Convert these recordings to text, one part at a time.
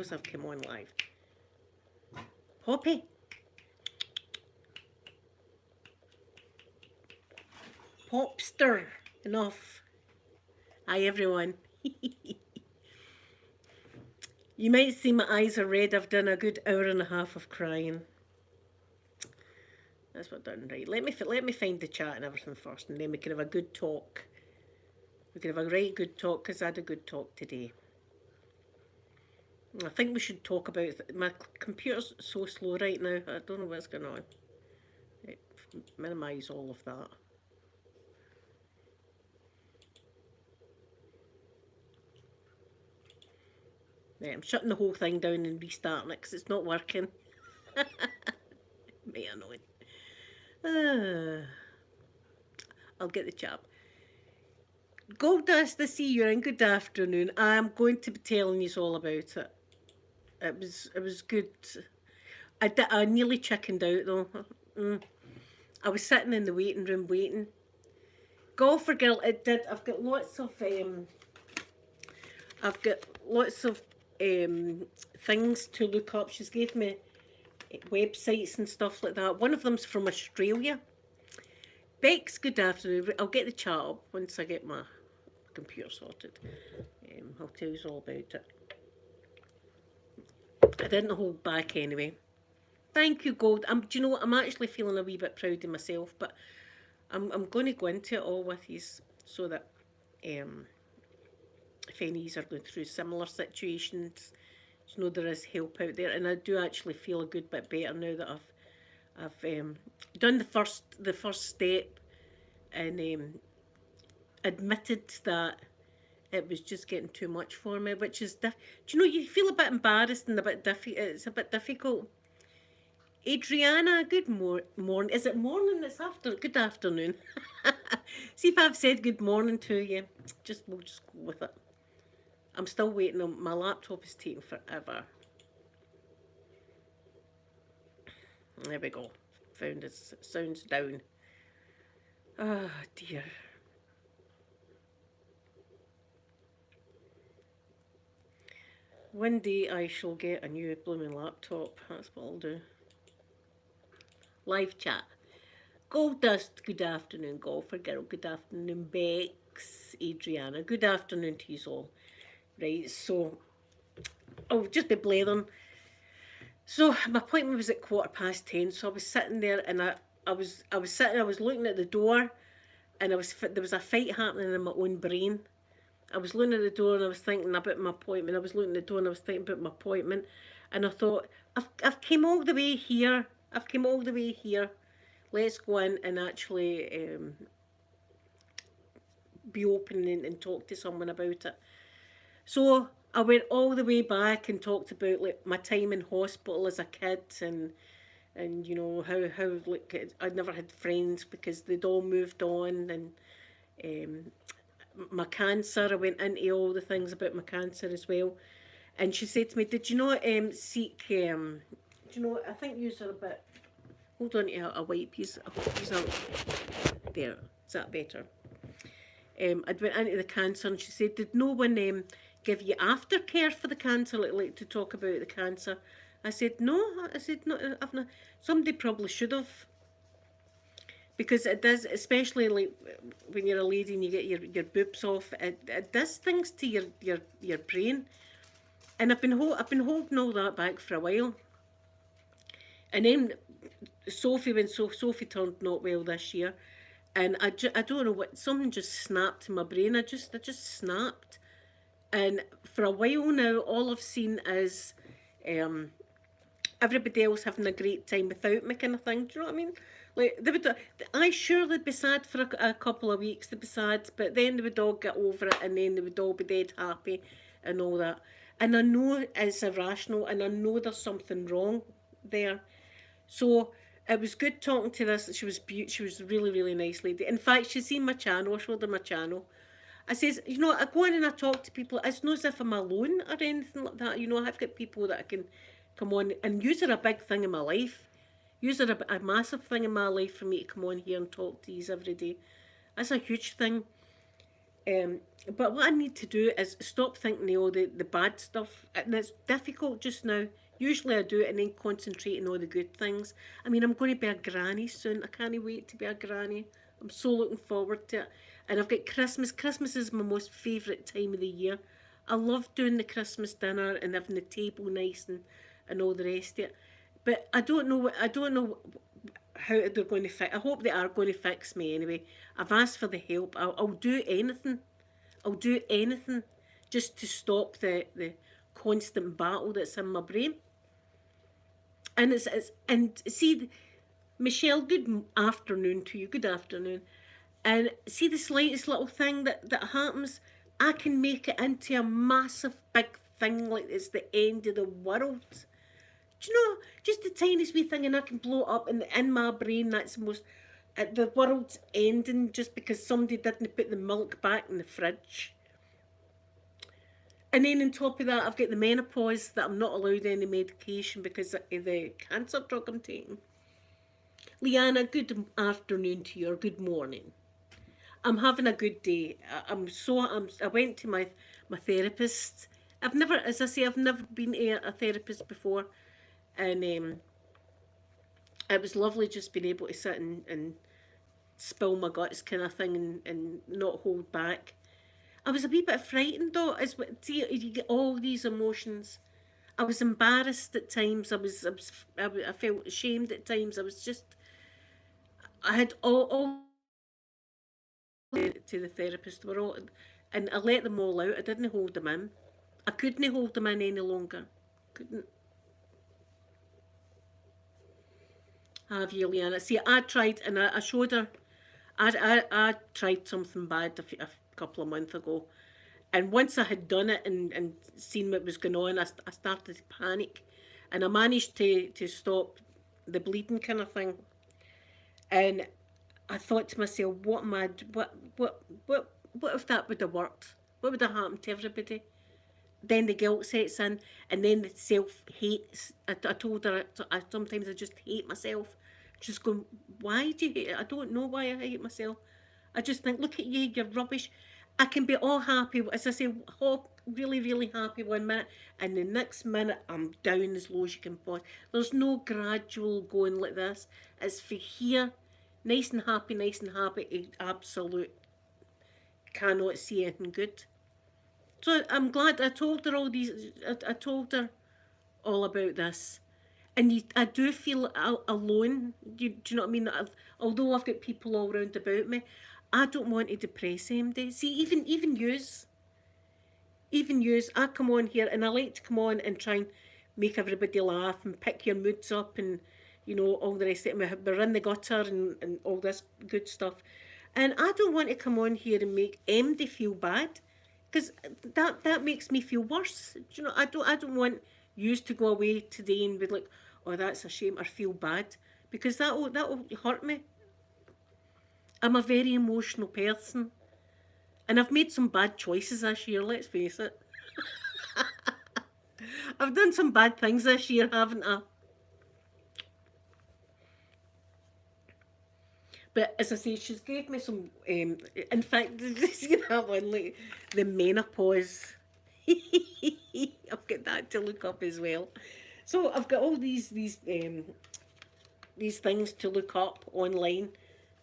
squirrels have come on live. Poppy. Popster. Enough. Hi everyone. You might see my eyes are red. I've done a good hour and a half of crying. That's what I've done, right. Let me find the chat and everything first, and then we can have a good talk. We can have a right good talk, because I had a good talk today. I think we should talk about my computer's so slow right now. I don't know what's going on. Minimise all of that. Yeah, I'm shutting the whole thing down and restarting it because it's not working. May annoying. I'll get the chat. Gold Dust, I see you and good afternoon. I'm going to be telling you all about it. It was good. I nearly chickened out though. I was sitting in the waiting room waiting. Golfer Girl, it did. I've got lots of things to look up. She's gave me websites and stuff like that. One of them's from Australia. Bex, good afternoon. I'll get the chat up once I get my computer sorted. I'll tell you all about it. I didn't hold back anyway. Thank you, Gold. Do you know what? I'm actually feeling a wee bit proud of myself, but I'm going to go into it all with you so that if any of you are going through similar situations, you know there is help out there. And I do actually feel a good bit better now that I've done the first step and admitted that it was just getting too much for me, which is do you know, you feel a bit embarrassed and a bit it's a bit difficult. Adriana, good morning. Is it morning? It's after. Good afternoon. See if I've said good morning to you. We'll just go with it. I'm still waiting on my laptop. Is taking forever. There we go. Found it. Sounds down. Oh dear. One day I shall get a new blooming laptop. That's what I'll do. Live chat. Gold Dust, good afternoon. Golfer Girl, good afternoon. Bex, Adriana, good afternoon to you all. Right, so I'll just be blathering. So my appointment was at 10:15. So I was sitting there, and I was looking at the door, and there was a fight happening in my own brain. I was looking at the door and I was thinking about my appointment. I was looking at the door and I was thinking about my appointment, and I thought, I've came all the way here. I've come all the way here. Let's go in and actually be open and talk to someone about it. So I went all the way back and talked about like my time in hospital as a kid, and you know how like I never had friends because they'd all moved on, and my cancer. I went into all the things about my cancer as well. And she said to me, "Did you not seek?" Do you know, I think yous are a bit... Hold on to a white piece. There, is that better? I'd went into the cancer, and she said, "Did no one give you aftercare for the cancer, like to talk about the cancer?" I said, "No." I said, "No, I've not." Somebody probably should have. Because it does, especially like when you're a lady and you get your boobs off, it does things to your brain. And I've been holding all that back for a while. And then Sophie turned not well this year, and I don't know what, something just snapped in my brain. I just snapped, and for a while now, all I've seen is everybody else having a great time without me, kind of thing. Do you know what I mean? Like they'd be sad for a couple of weeks. They'd be sad, but then they would all get over it, and then they would all be dead happy and all that. And I know it's irrational, and I know there's something wrong there. So it was good talking to this. She was a really, really nice lady. In fact, she's seen my channel. I showed her my channel. I says, you know, I go in and I talk to people. It's not as if I'm alone or anything like that. You know, I've got people that I can come on, and use are a big thing in my life. Use are a massive thing in my life for me to come on here and talk to you every day. That's a huge thing. Um, but what I need to do is stop thinking of all the bad stuff. And it's difficult just now. Usually I do it and then concentrate on all the good things. I mean, I'm going to be a granny soon. I can't wait to be a granny. I'm so looking forward to it. And I've got Christmas. Christmas is my most favourite time of the year. I love doing the Christmas dinner and having the table nice and all the rest of it. But I don't know how they're going to fix. I hope they are going to fix me anyway. I've asked for the help. I'll do anything. I'll do anything just to stop the constant battle that's in my brain. And it's and see, Michelle, good afternoon to you. Good afternoon. And see the slightest little thing that happens, I can make it into a massive big thing like it's the end of the world. Do you know, just the tiniest wee thing, and I can blow it up, and in my brain, that's the most. The world's ending just because somebody didn't put the milk back in the fridge. And then on top of that, I've got the menopause that I'm not allowed any medication because of the cancer drug I'm taking. Leanna, good afternoon to you, or good morning. I'm having a good day. I went to my therapist. I've never, as I say, I've never been to a therapist before, and it was lovely just being able to sit and spill my guts kind of thing and not hold back. I was a wee bit frightened though, as see you get all these emotions. I was embarrassed at times. I felt ashamed at times. I was just I had all to the therapist were all, and I let them all out. I didn't hold them in. I couldn't hold them in any longer. Couldn't have you, Leanna. See, I tried and I showed her. I tried something bad a couple of months ago, and once I had done it and seen what was going on, I started to panic, and I managed to stop the bleeding kind of thing. And I thought to myself, what am I? What if that would have worked? What would have happened to everybody? Then the guilt sets in, and then the self hate. I told her sometimes I just hate myself. Just going, why do you hate it? I don't know why I hate myself. I just think, look at you, you're rubbish. I can be all happy, as I say, really, really happy 1 minute, and the next minute I'm down as low as you can possibly. There's no gradual going like this. It's for here, nice and happy, absolute cannot see anything good. So I'm glad I told her all these. I told her all about this, and I do feel alone. Do you know what I mean? Although I've got people all round about me, I don't want to depress MD. See, even yous, I come on here and I like to come on and try and make everybody laugh and pick your moods up and all the rest of it. We're in the gutter and all this good stuff. And I don't want to come on here and make MD feel bad because that makes me feel worse. Do you know, I don't want yous to go away today and be like, oh, that's a shame, or feel bad, because that'll hurt me. I'm a very emotional person. And I've made some bad choices this year, let's face it. I've done some bad things this year, haven't I? But as I say, she's gave me some. In fact, did you see that one? Like the menopause. I've got that to look up as well. So I've got all these things to look up online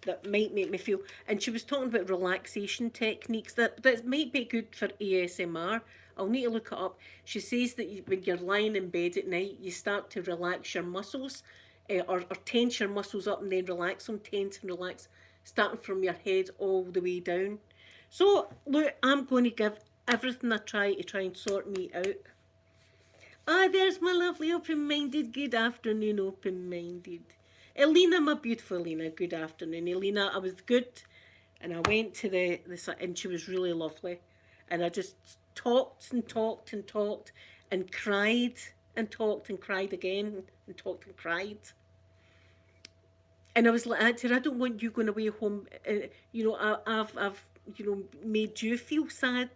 that might make me feel. And she was talking about relaxation techniques that might be good for ASMR. I'll need to look it up. She says that when you're lying in bed at night, you start to relax your muscles, or tense your muscles up and then relax them, tense and relax, starting from your head all the way down. So, look, I'm going to give everything a try to try and sort me out. Ah, there's my lovely open-minded. Good afternoon, open-minded. Elena, my beautiful Elena. Good afternoon, Elena. I was good, and I went to and she was really lovely, and I just talked and talked and talked and cried and talked and cried again and talked and cried. And I was like, actually, I don't want you going away home. I've made you feel sad.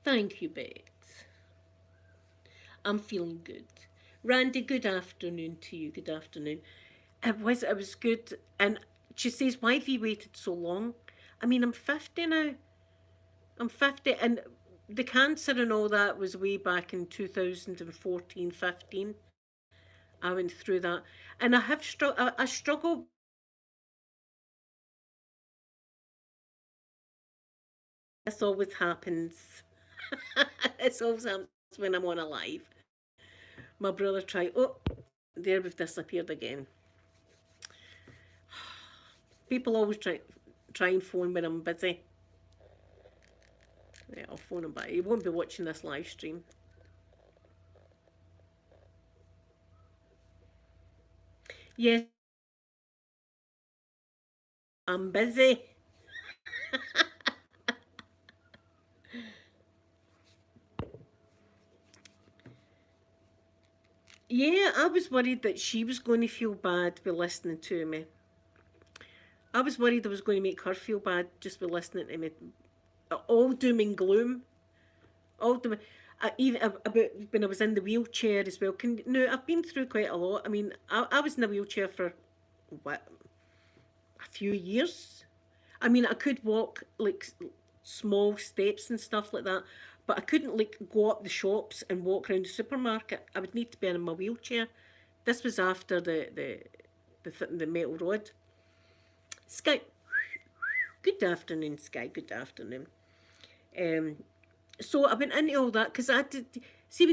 Thank you, Beth. I'm feeling good. Randy, good afternoon to you. Good afternoon. It was good. And she says, why have you waited so long? I mean, I'm 50 now. I'm 50, and the cancer and all that was way back in 2014, 15. I went through that. And I struggle. This always happens. It always happens when I'm on a live. My brother tried, oh, there we've disappeared again. People always try and phone when I'm busy. Yeah, I'll phone him back. He won't be watching this live stream. Yes, I'm busy. Yeah, I was worried that she was going to feel bad by listening to me. I was worried I was going to make her feel bad just by listening to me. All doom and gloom. All doom. Even about when I was in the wheelchair as well. No, I've been through quite a lot. I mean, I was in a wheelchair for what, a few years. I mean, I could walk like small steps and stuff like that, but I couldn't like go up the shops and walk around the supermarket. I would need to be in my wheelchair. This was after the metal rod. Sky, good afternoon, Sky. Good afternoon. Um, so I went into all that because I did see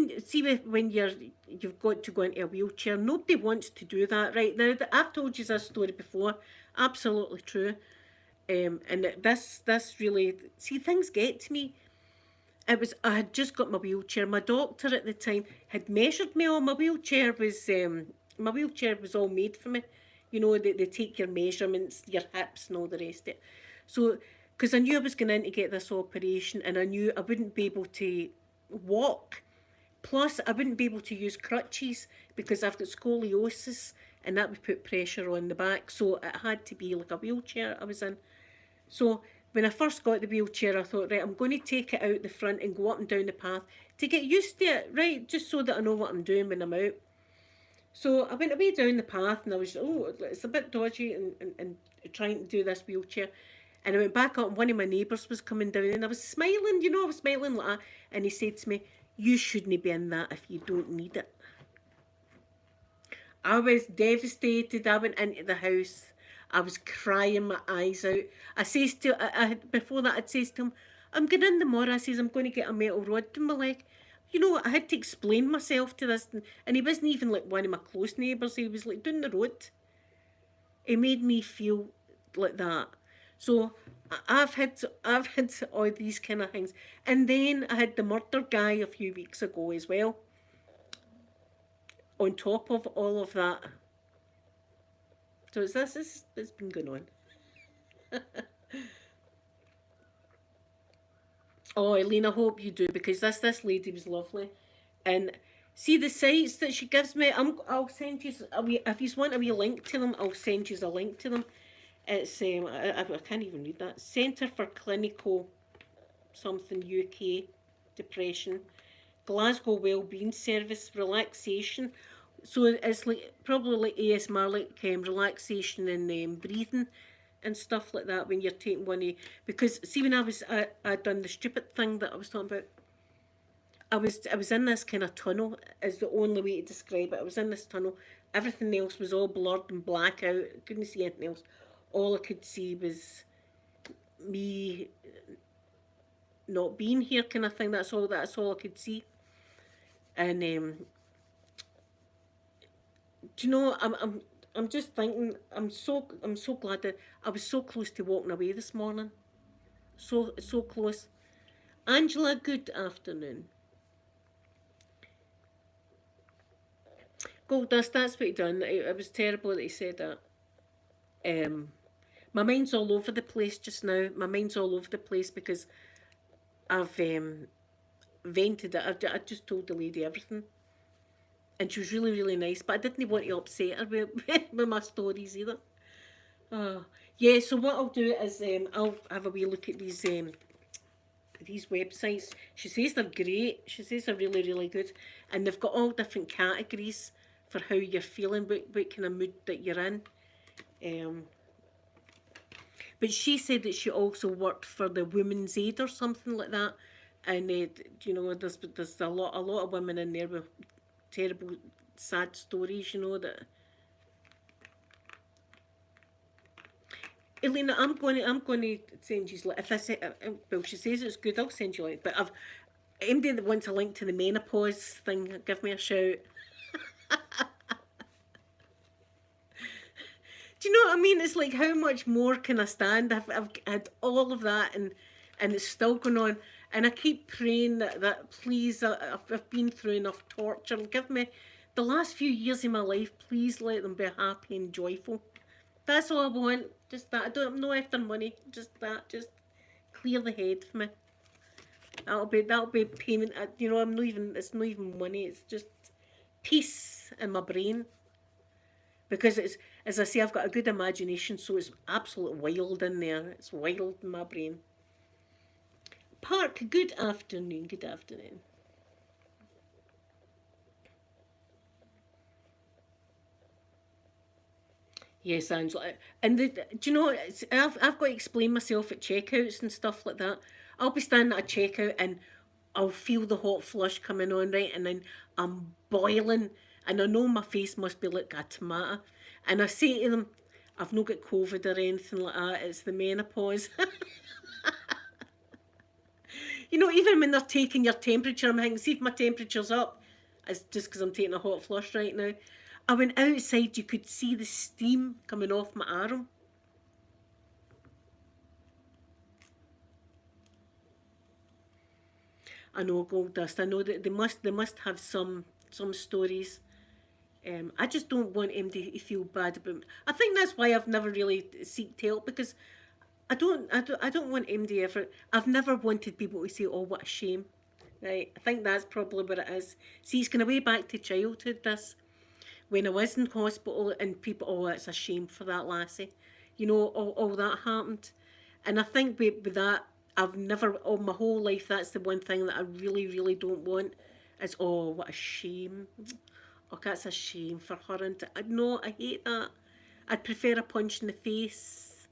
when you've got to go into a wheelchair. Nobody wants to do that right now. I've told you this story before. Absolutely true. And this really, see, things get to me. It was, I had just got my wheelchair. My doctor at the time had measured me. All my wheelchair was all made for me. You know, they take your measurements, your hips, and all the rest of it. So, because I knew I was going in to get this operation, and I knew I wouldn't be able to walk. Plus, I wouldn't be able to use crutches because I've got scoliosis, and that would put pressure on the back. So it had to be like a wheelchair I was in. So when I first got the wheelchair, I thought, right, I'm going to take it out the front and go up and down the path to get used to it, right, just so that I know what I'm doing when I'm out. So I went away down the path and I was, oh, it's a bit dodgy and trying to do this wheelchair. And I went back up and one of my neighbours was coming down and I was smiling, I was smiling like that. And he said to me, you shouldn't be in that if you don't need it. I was devastated. I went into the house. I was crying my eyes out. I says to before that I'd says to him, I'm going in the morning. I says I'm going to get a metal rod to my leg. I had to explain myself to this, and he wasn't even like one of my close neighbours. He was like down the road. It made me feel like that. So I've had all these kind of things, and then I had the murder guy a few weeks ago as well. On top of all of that, so it's been going on. Oh, Eileen, I hope you do because this lady was lovely, and see the sites that she gives me. I'll send you a wee, if you want a wee link to them. I'll send you a link to them. It's I can't even read that. Centre for Clinical something UK Depression, Glasgow Wellbeing Service, relaxation. So it's like probably like ASMR, like relaxation and breathing and stuff like that when you're taking one of, because see when I done the stupid thing that I was talking about. I was in this kind of tunnel is the only way to describe it. I was in this tunnel. Everything else was all blurred and black out. I couldn't see anything else. All I could see was me not being here, kind of thing. That's all I could see. And do you know, I'm just thinking, I'm so glad that I was so close to walking away this morning. So close. Angela, good afternoon. Gold dust, that's what he done. It was terrible that he said that. Um, my mind's all over the place just now. My mind's all over the place because I've vented it. I just told the lady everything. And she was really, really nice, but I didn't want to upset her with, with my stories either. Yeah, so what I'll do is I'll have a wee look at these websites. She says they're great. She says they're really, really good. And they've got all different categories for how you're feeling, what kind of mood that you're in. Um, but she said that she also worked for the Women's Aid or something like that, and you know, there's a lot of women in there with terrible, sad stories. You know that. Elena, I'm going to send you if I say well, she says it's good. I'll send you a link. But I've anybody that wants a link to the menopause thing, give me a shout. Do you know what I mean? It's like, how much more can I stand? I've had all of that, and it's still going on. And I keep praying that please, I've been through enough torture. And give me the last few years of my life. Please let them be happy and joyful. That's all I want. Just that. I don't know after money. Just that. Just clear the head for me. That'll be payment. You know, I'm not even. It's not even money. It's just peace in my brain, because it's, as I say, I've got a good imagination, so it's absolutely wild in there. It's wild in my brain. Park, good afternoon. Good afternoon. Yes, Angela. And do you know, I've got to explain myself at checkouts and stuff like that. I'll be standing at a checkout and I'll feel the hot flush coming on, right? And then I'm boiling, and I know my face must be like a tomato. And I say to them, I've not got COVID or anything like that. It's the menopause. You know, even when they're taking your temperature, I'm thinking, see if my temperature's up. It's just because I'm taking a hot flush right now. I went outside, you could see the steam coming off my arm. I know, gold dust. I know that they must have some stories. I just don't want him to feel bad about me. I think that's why I've never really seeked help, because I don't want him to ever. I've never wanted people to say, "Oh, what a shame." Right? I think that's probably what it is. See, it's going way back to childhood. This, when I was in hospital and people, oh, it's a shame for that lassie. You know, all that happened. And I think with that, I've never, all my whole life, that's the one thing that I really, really don't want is, oh, what a shame. Oh, that's a shame for her. And no, I hate that. I'd prefer a punch in the face.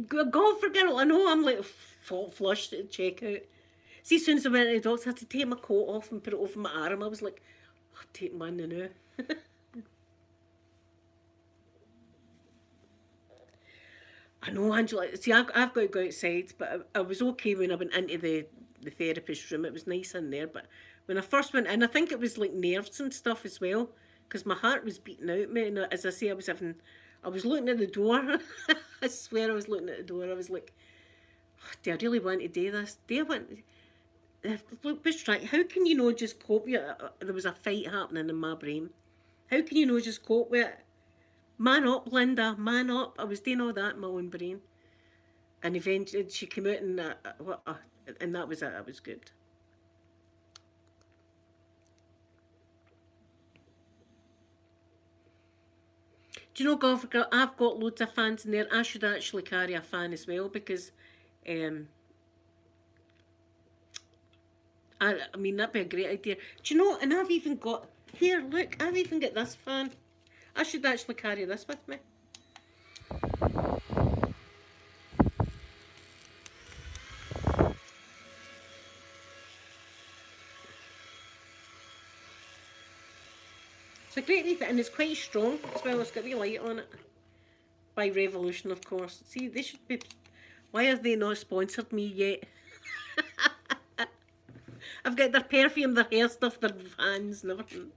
God for girl, I know I'm like flushed at the checkout. See, as soon as I went to the doctor, I had to take my coat off and put it over my arm. I was like, oh, take mine now. I know, Angela. See, I've got to go outside, but I was okay when I went into the therapist room. It was nice in there. But when I first went in, I think it was like nerves and stuff as well, because my heart was beating out me. And as I say, I was looking at the door. I swear I was looking at the door. I was like, oh, do I really want to do this? Do I want? Look, Bush, right? How can you not just cope with it? There was a fight happening in my brain. How can you not just cope with it? Man up, Linda, man up. I was doing all that in my own brain. And eventually she came out and and that was it. That was good. Do you know, Golf Girl, I've got loads of fans in there. I should actually carry a fan as well, because um, I mean, that'd be a great idea. Do you know, and I've even got, here, look, I've even got this fan. I should actually carry this with me. It's a great wee thing, and it's quite strong as well. It's got a wee light on it. By Revolution, of course. See, they should be. Why have they not sponsored me yet? I've got their perfume, their hair stuff, their fans, and everything.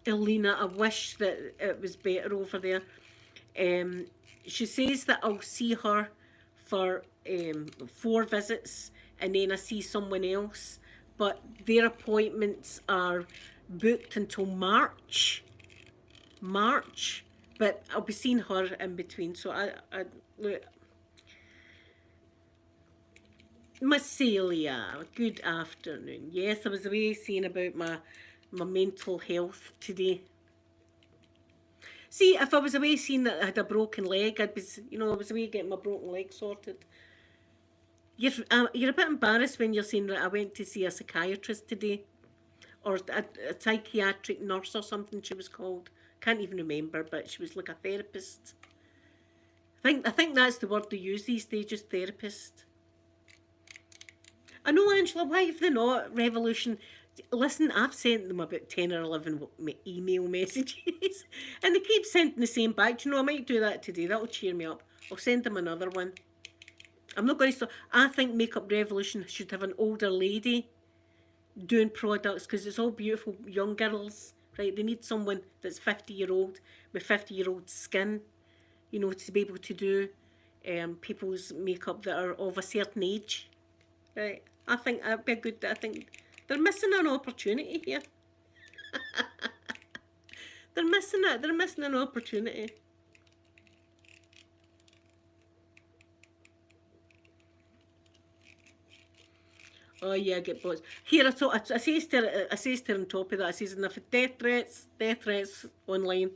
Elena, I wish that it was better over there. Um, she says that I'll see her for 4 visits, and then I see someone else, but their appointments are booked until March. March, but I'll be seeing her in between. So I look, Miss Celia, good afternoon. Yes, I was away seeing about my mental health today. See, if I was away seeing that I had a broken leg, I was away getting my broken leg sorted. you're a bit embarrassed when you're saying that I went to see a psychiatrist today, or a psychiatric nurse or something she was called. Can't even remember, but she was like a therapist. I think that's the word they use these days, just therapist. I know, Angela, why have they not? Revolution. Listen, I've sent them about 10 or 11 email messages and they keep sending the same back. Do you know, I might do that today. That'll cheer me up. I'll send them another one. I'm not going to stop. I think Makeup Revolution should have an older lady doing products because it's all beautiful young girls, right? They need someone that's 50-year-old with 50-year-old skin, to be able to do people's makeup that are of a certain age, right? I think that'd be a good. I think they're missing an opportunity here. They're missing it. They're missing an opportunity. Oh yeah, I get bots. Here I says to her on top of that, I says enough death threats online.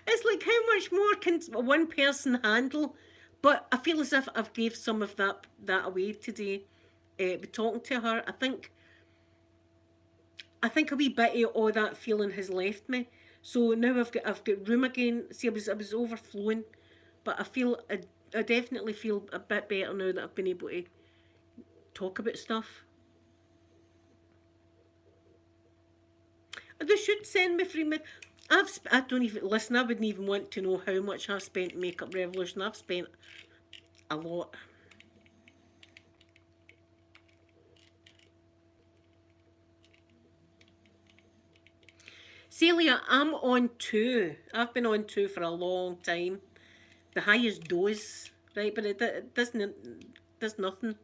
It's like how much more can one person handle? But I feel as if I've gave some of that away today. By talking to her, I think a wee bit of all that feeling has left me. So now I've got room again. See, I was overflowing, but I definitely feel a bit better now that I've been able to talk about stuff. And they should send me free makeup. I don't even listen. I wouldn't even want to know how much I've spent in Makeup Revolution. I've spent a lot. Celia, I'm on two. I've been on two for a long time. The highest dose, right? But it does nothing.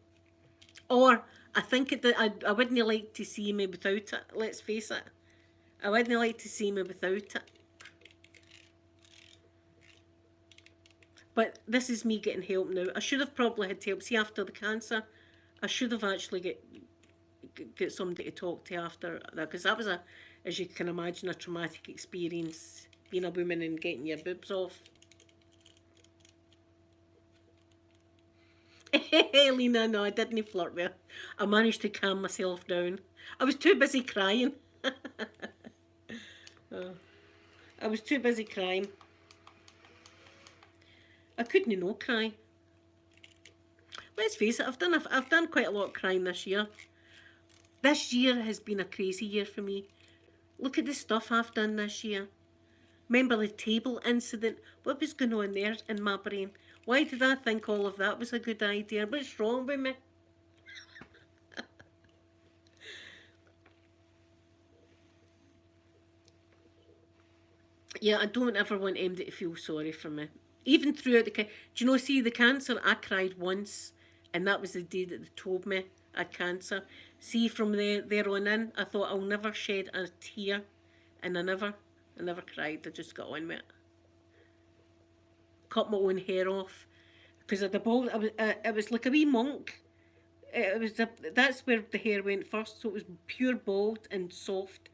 Or I think I wouldn't like to see me without it. Let's face it. I wouldn't like to see me without it. But this is me getting help now. I should have probably had help. See, after the cancer, I should have actually get somebody to talk to after that because that was as you can imagine, a traumatic experience being a woman and getting your boobs off. Lena, no, I didn't flirt with her. I managed to calm myself down. I was too busy crying. Oh, I was too busy crying. I couldn't no cry. Let's face it, I've done quite a lot of crying this year. This year has been a crazy year for me. Look at the stuff I've done this year. Remember the table incident? What was going on there in my brain? Why did I think all of that was a good idea? What's wrong with me? Yeah, I don't ever want anybody to feel sorry for me. Even throughout do you know, see the cancer, I cried once, and that was the day that they told me I had cancer. See, from there on in, I thought I'll never shed a tear, and I never cried. I just got on with it. Cut my own hair off because of the bald. It was like a wee monk. That's where the hair went first, so it was pure bald and soft,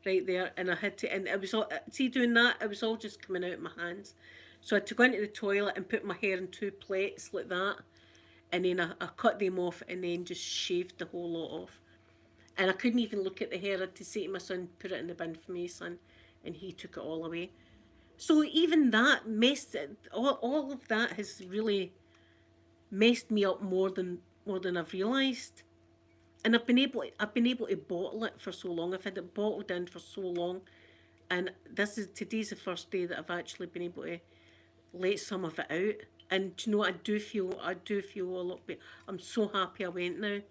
right there. And I had to, and it was all. See, doing that, it was all just coming out of my hands. So I had to go into the toilet and put my hair in two plaits like that, and then I cut them off and then just shaved the whole lot off. And I couldn't even look at the hair. I had to say to my son, "Put it in the bin for me, son," and he took it all away. So even that messed all of that has really messed me up more than I've realised. And I've been able to bottle it for so long. I've had it bottled in for so long, and today's the first day that I've actually been able to let some of it out. And you know, I do feel a lot better. I'm so happy I went now.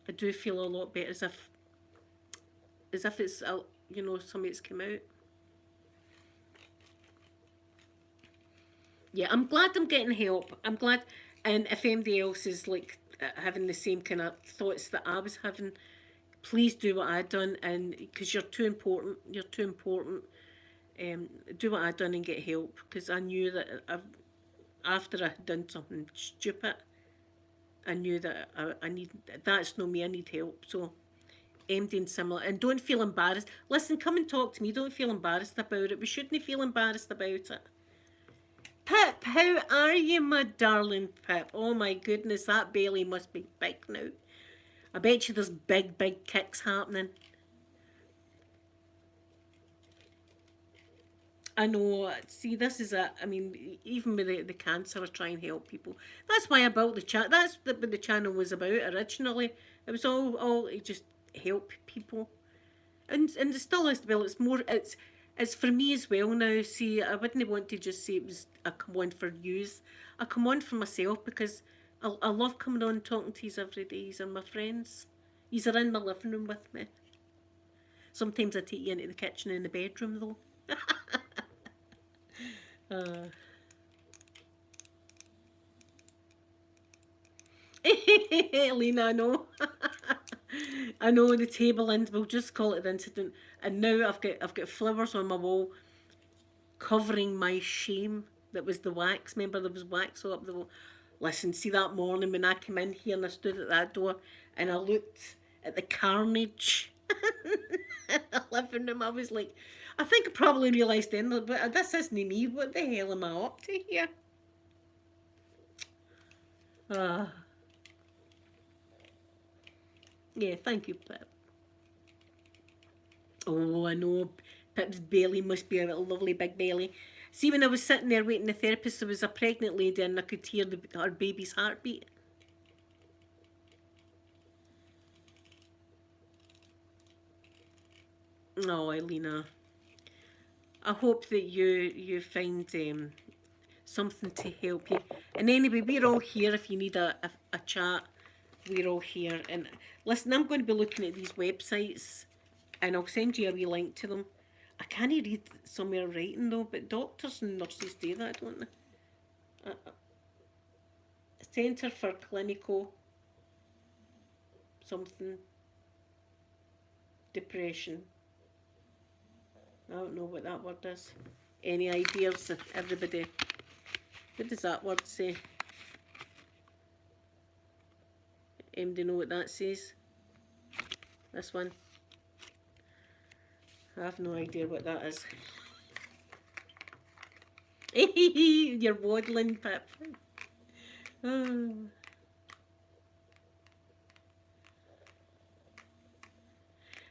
I do feel a lot better, as if it's something's come out. Yeah, I'm glad I'm getting help. I'm glad, and if anybody else is like having the same kind of thoughts that I was having, please do what I done, and because you're too important, do what I done and get help because I knew that after I had done something stupid, I knew that I need that's not me. I need help. So MD and similar, and don't feel embarrassed. Listen, come and talk to me. Don't feel embarrassed about it. We shouldn't feel embarrassed about it. Pip, Pip, how are you, my darling Pip? Oh my goodness, that belly must be big now. I bet you there's big, big kicks happening. I know. See, this is a. I mean, even with the cancer, I try and help people. That's why I built the chat. That's what the channel was about originally. It was all to just help people, and it still is. Well, it's more. It's for me as well now. See, I wouldn't want to just say it was a come on for yous. I come on for myself because I love coming on talking to yous every day. Yous are my friends. Yous are in my living room with me. Sometimes I take you into the kitchen and the bedroom though. Uh, Lena, I know. I know the table, and we'll just call it the incident. And now I've got flowers on my wall covering my shame. That was the wax. Remember there was wax all up the wall. Listen, see that morning when I came in here and I stood at that door and I looked at the carnage in the living room. I was like, I think I probably realised then, but this isn't me. What the hell am I up to here? Uh, yeah, thank you, Pip. Oh, I know. Pip's belly must be a lovely big belly. See, when I was sitting there waiting the therapist, there was a pregnant lady and I could hear her baby's heartbeat. Oh, Elena. I hope that you find something to help you. And anyway, we're all here if you need a chat. We're all here. And listen, I'm going to be looking at these websites and I'll send you a wee link to them. I can't read somewhere writing though, but doctors and nurses do that, don't they? Centre for Clinical something depression. I don't know what that word is. Any ideas, everybody? What does that word say? Do you know what that says? This one? I have no idea what that is. You're waddling, Pip. Oh.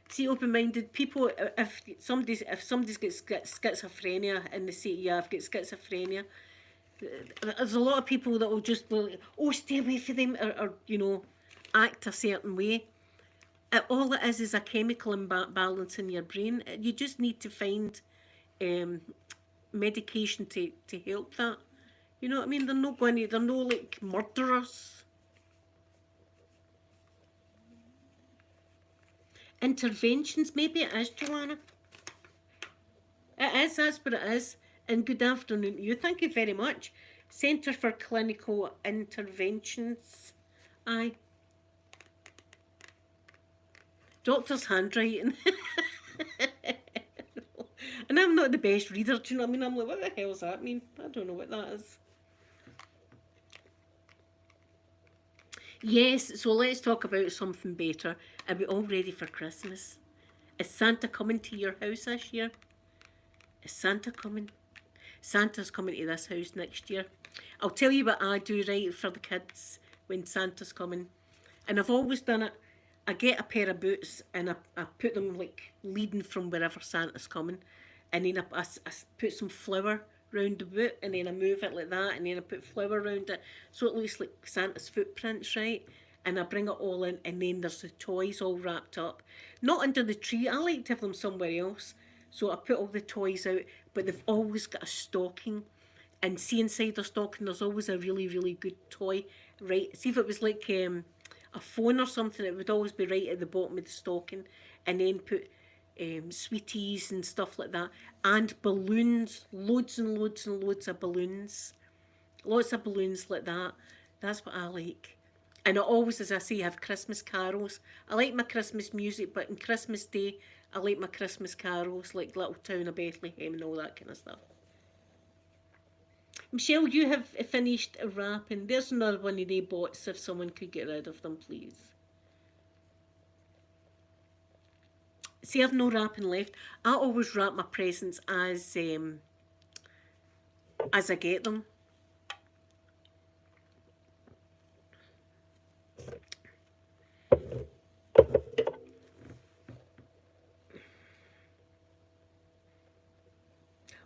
See, open-minded people. If somebody's got schizophrenia and they say, "Yeah, I've got schizophrenia," there's a lot of people that will just be like, "Oh, stay away from them," or act a certain way. All it is a chemical imbalance in your brain. You just need to find um, medication to help that. You know what I mean? They're not going to. They're no like murderers. Interventions, maybe it is, Joanna. It is, that's what it is. And good afternoon to you. Thank you very much. Centre for Clinical Interventions. Aye. Doctor's handwriting. And I'm not the best reader, do you know what I mean? I'm like, what the hell does that mean? I don't know what that is. Yes, so let's talk about something better. Are we all ready for Christmas? Is Santa coming to your house this year? Is Santa coming? Santa's coming to this house next year. I'll tell you what I do right for the kids when Santa's coming. And I've always done it. I get a pair of boots and I put them like leading from wherever Santa's coming. And then I put some flour round the boot and then I move it like that and then I put flour around it so it looks like Santa's footprints, right? And I bring it all in and then there's the toys all wrapped up. Not under the tree, I like to have them somewhere else. So I put all the toys out, but they've always got a stocking. And see inside the stocking there's always a really, really good toy, right? See if it was like a phone or something, it would always be right at the bottom of the stocking. And then put sweeties and stuff like that, and balloons, loads and loads and loads of balloons, lots of balloons like that. That's what I like. And I always, as I say, have Christmas carols. I like my Christmas music, but on Christmas Day, I like my Christmas carols, like Little Town of Bethlehem and all that kind of stuff. Michelle, you have finished wrapping. There's another one of the bots if someone could get rid of them, please. See, I've no wrapping left. I always wrap my presents as I get them.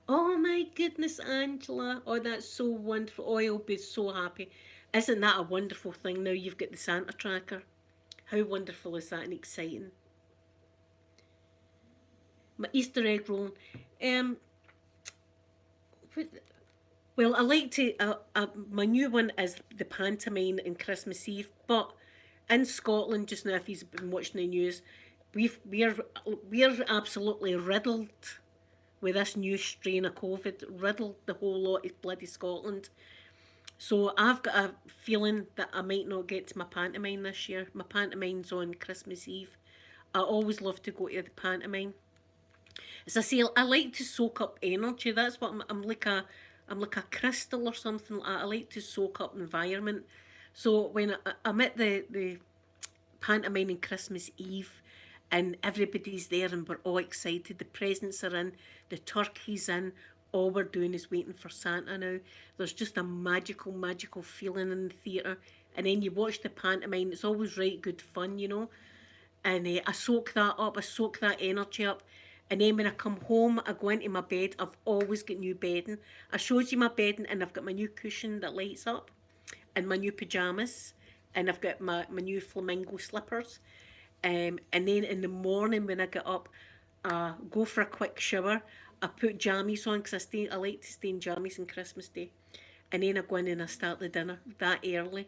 Oh my goodness, Angela. Oh, that's so wonderful. Oh, I'll be so happy. Isn't that a wonderful thing now you've got the Santa tracker? How wonderful is that and exciting? My Easter egg roll. Um, well, I like to. My new one is the pantomime in Christmas Eve, but in Scotland just now, if you've been watching the news, we're absolutely riddled with this new strain of COVID, riddled the whole lot of bloody Scotland. So I've got a feeling that I might not get to my pantomime this year. My pantomime's on Christmas Eve. I always love to go to the pantomime. As I say, I like to soak up energy. That's what I'm like a crystal or something like that. I like to soak up environment. So when I'm at the pantomime on Christmas Eve, and everybody's there and we're all excited. The presents are in, the turkey's in. All we're doing is waiting for Santa now. There's just a magical, magical feeling in the theatre. And then you watch the pantomime, it's always right good fun, you know. And I soak that up, I soak that energy up. And then when I come home, I go into my bed. I've always got new bedding. I showed you my bedding, and I've got my new cushion that lights up, and my new pyjamas, and I've got my new flamingo slippers. And then in the morning when I get up, go for a quick shower. I put jammies on because I like to stay in jammies on Christmas Day. And then I go in and I start the dinner that early.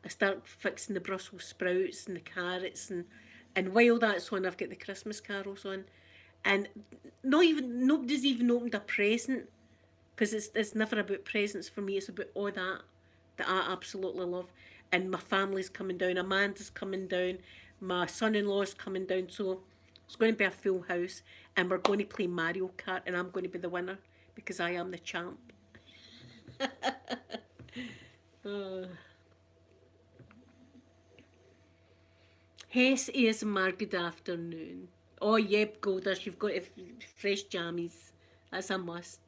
I start fixing the Brussels sprouts and the carrots, and while that's on, I've got the Christmas carols on. And nobody's even opened a present because it's never about presents for me. It's about all that I absolutely love. And my family's coming down. Amanda's coming down. My son-in-law's coming down. So it's going to be a full house, and we're going to play Mario Kart, and I'm going to be the winner because I am the champ. uh, Hess is my good afternoon. Oh, yep, Goldust, you've got fresh jammies. That's a must.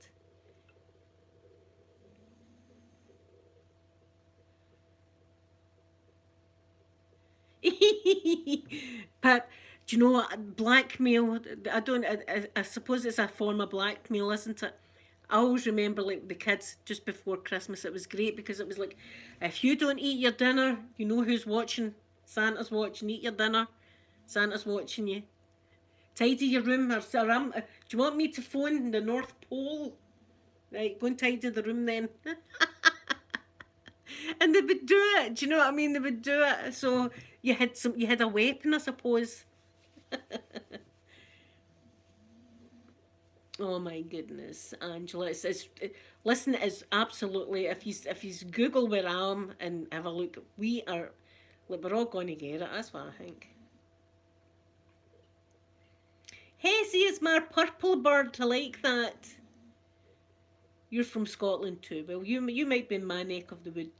But do you know what? Blackmail. I don't. I suppose it's a form of blackmail, isn't it? I always remember like the kids just before Christmas. It was great because it was like, if you don't eat your dinner, you know who's watching. Santa's watching. Eat your dinner. Santa's watching you. Tidy your room, do you want me to phone the North Pole? Right, go and tidy the room then. And they would do it. Do you know what I mean? They would do it. So you had a weapon, I suppose. Oh my goodness, Angela! Listen, it's absolutely. If you Google where I am and have a look, we're all going to get it. That's what I think. Hessie is my purple bird. I like that. You're from Scotland too. Well, you might be in my neck of the woods.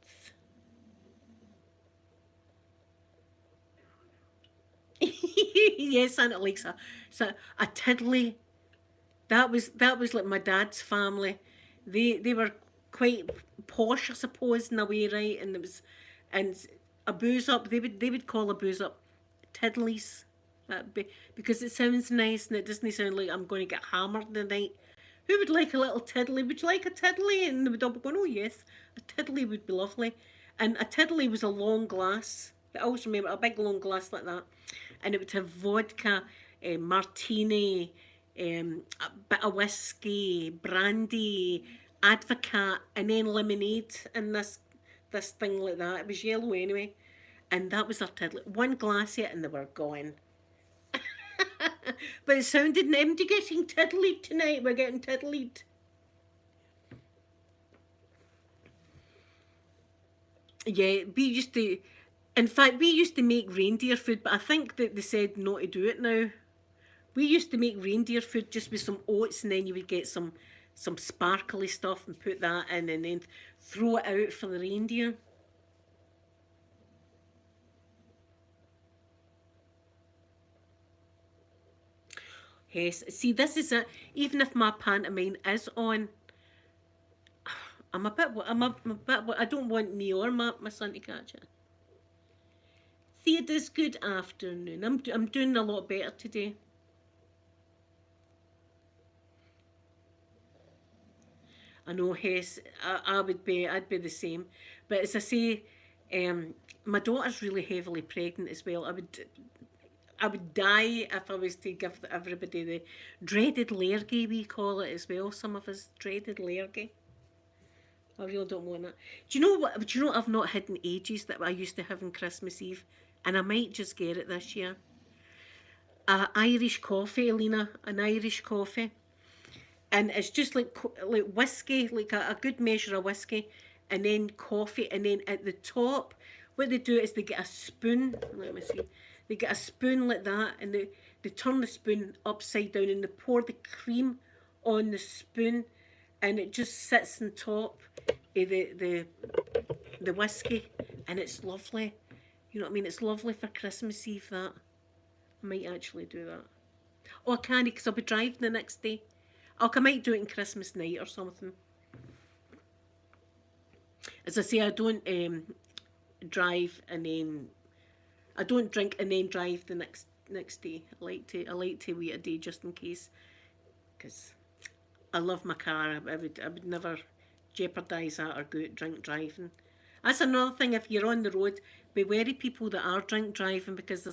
Yes, Santa likes a tiddly. That was like my dad's family. They were quite posh, I suppose, in a way, right? And a booze up. They would call a booze up tiddlies. Because it sounds nice and it doesn't sound like I'm going to get hammered tonight. Who would like a little tiddly? Would you like a tiddly? And they would all be going, oh yes, a tiddly would be lovely. And a tiddly was a long glass. I always remember a big long glass like that. And it would have vodka, martini, a bit of whiskey, brandy, advocat, and then lemonade in this thing like that. It was yellow anyway. And that was our tiddly. One glass of it and they were gone. But it sounded empty getting tiddlied tonight. We're getting tiddlied. Yeah, we used to. In fact, we used to make reindeer food, but I think that they said not to do it now. We used to make reindeer food just with some oats, and then you would get some sparkly stuff and put that in, and then throw it out for the reindeer. Yes, see, this is it. Even if my pantomime is on, I'm a bit. I don't want me or my son to catch it. Theodore's good afternoon. I'm doing a lot better today. I know, Hess, I'd be the same. But as I say, my daughter's really heavily pregnant as well. I would die if I was to give everybody the dreaded lurgy, we call it as well. Some of us dreaded lurgy. I really don't want that. Do you know what? Do you know what I've not had in ages that I used to have on Christmas Eve, and I might just get it this year. Irish coffee, Lena, an Irish coffee, and it's just like whiskey, like a good measure of whiskey, and then coffee, and then at the top, what they do is they get a spoon. Let me see. They get a spoon like that, and they turn the spoon upside down, and they pour the cream on the spoon, and it just sits on top of the whiskey, and it's lovely. You know what I mean? It's lovely for Christmas Eve. That I might actually do that. Oh, I can't because I'll be driving the next day. I might do it on Christmas night or something. As I say, I don't drive and then I don't drink and then drive the next day. I like to wait a day just in case, because I love my car. I would never jeopardise that or go out drink driving. That's another thing. If you're on the road, be wary people that are drink driving, because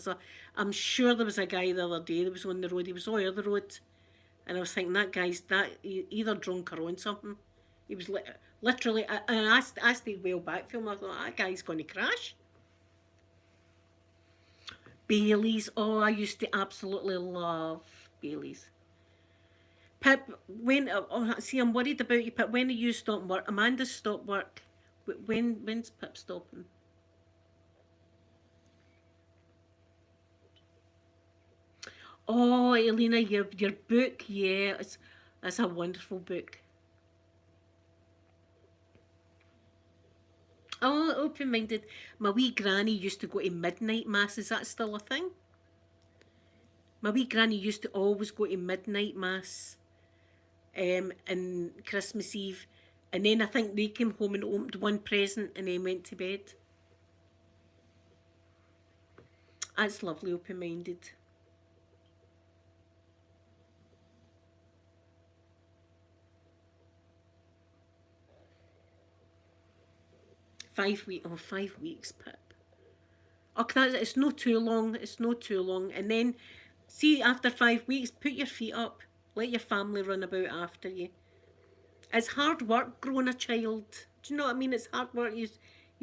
I'm sure there was a guy the other day that was on the road. He was all over the road, and I was thinking that guy's either drunk or on something. He was literally, and I stayed well back from him. I thought that guy's going to crash. Baileys. Oh, I used to absolutely love Baileys. Pip, see, I'm worried about you, Pip. When are you stopping work? Amanda's stopped work. When's Pip stopping? Oh, Elena, your book, yeah, it's a wonderful book. Oh, open minded. My wee granny used to go to midnight mass. Is that still a thing? My wee granny used to always go to midnight mass, and Christmas Eve, and then I think they came home and opened one present and then went to bed. That's lovely, open minded. 5 week, oh, 5 weeks, Pip. Oh, it's no too long. It's no too long. And then, see, after 5 weeks, put your feet up. Let your family run about after you. It's hard work growing a child. Do you know what I mean? It's hard work. You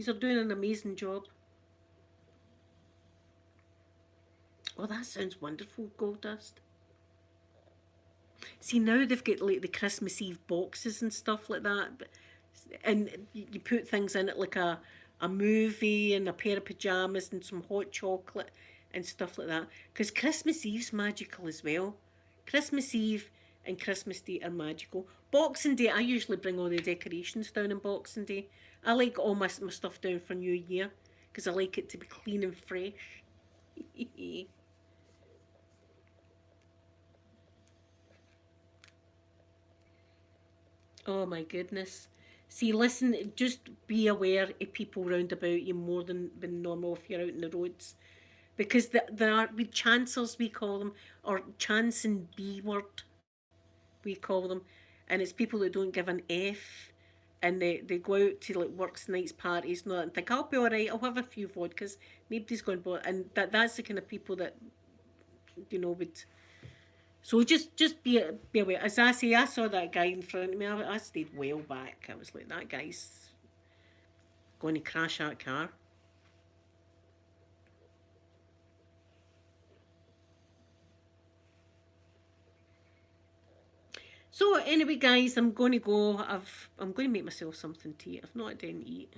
are doing an amazing job. Oh, that sounds wonderful, Goldust. See, now they've got like the Christmas Eve boxes and stuff like that, and you put things in it like a movie and a pair of pajamas and some hot chocolate and stuff like that. Because Christmas Eve's magical as well. Christmas Eve and Christmas Day are magical. Boxing Day, I usually bring all the decorations down on Boxing Day. I like all my stuff down for New Year because I like it to be clean and fresh. Oh my goodness. See, listen, just be aware of people round about you more than normal if you're out in the roads. Because there are we chancers, we call them, or chance and B word, we call them. And it's people that don't give an F, and they go out to like works, nights, parties, and all that, and think, I'll be alright, I'll have a few vodkas, nobody's going to bother. And that's the kind of people that, would. So just be aware. As I say, I saw that guy in front of me. I stayed well back. I was like, that guy's going to crash that car. So anyway, guys, I'm going to go. I'm going to make myself something to eat. I've not had anything to eat.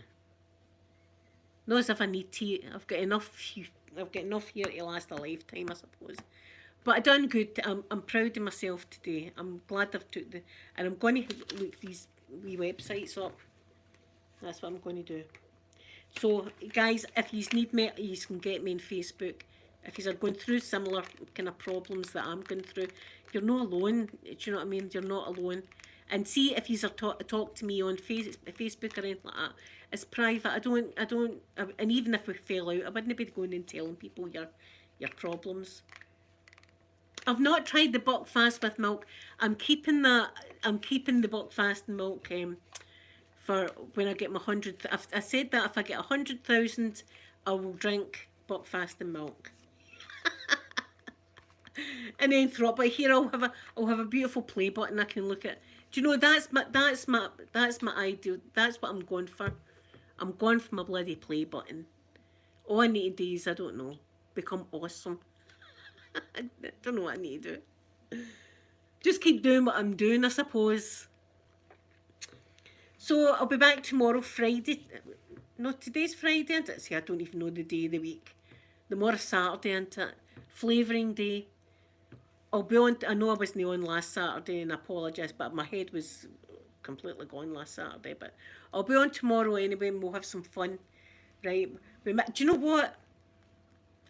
Not as if I need to eat. I've got enough. I've got enough here to last a lifetime, I suppose. But I done good. I'm proud of myself today. I'm glad I've took and I'm going to look these wee websites up. That's what I'm going to do. So guys, if you need me, you can get me on Facebook. If you are going through similar kind of problems that I'm going through, you're not alone. Do you know what I mean? You're not alone. And see if you are talk to me on Facebook or anything like that. It's private. And even if we fell out, I wouldn't be going and telling people your problems. I've not tried the Buckfast with milk. I'm keeping that. I'm keeping the Buckfast milk for when I get my 100. I said that if I get 100,000, I will drink Buckfast milk. And then throw it. But here I'll have a beautiful play button I can look at. Do you know that's my ideal. That's what I'm going for. I'm going for my bloody play button. All I need to do is, I don't know, become awesome. I don't know what I need to do. Just keep doing what I'm doing, I suppose. So I'll be back tomorrow, Friday. No, today's Friday, isn't it? See, I don't even know the day of the week. Tomorrow's Saturday, isn't it? Flavouring day. I'll be on. I know I wasn't on last Saturday, and I apologise, but my head was completely gone last Saturday. But I'll be on tomorrow anyway, and we'll have some fun, right? Do you know what?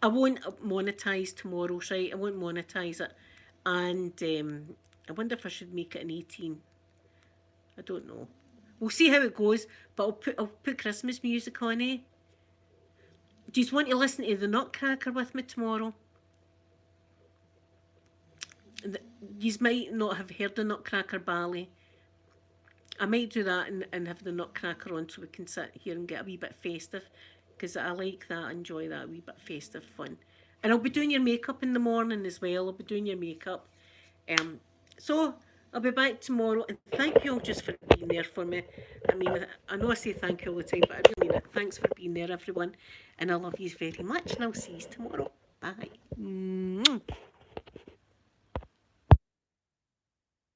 I won't monetize tomorrow, right? I won't monetize it, and I wonder if I should make it an 18. I don't know. We'll see how it goes, but I'll put Christmas music on, eh? Do you want to listen to the Nutcracker with me tomorrow? You might not have heard the Nutcracker Ballet. I might do that and have the Nutcracker on so we can sit here and get a wee bit festive, because I like that, I enjoy that wee bit festive fun. And I'll be doing your makeup in the morning as well. I'll be doing your makeup. So I'll be back tomorrow, and thank you all just for being there for me. I mean, I know I say thank you all the time, but I really mean it. Thanks for being there, everyone, and I love you very much, and I'll see you tomorrow. Bye.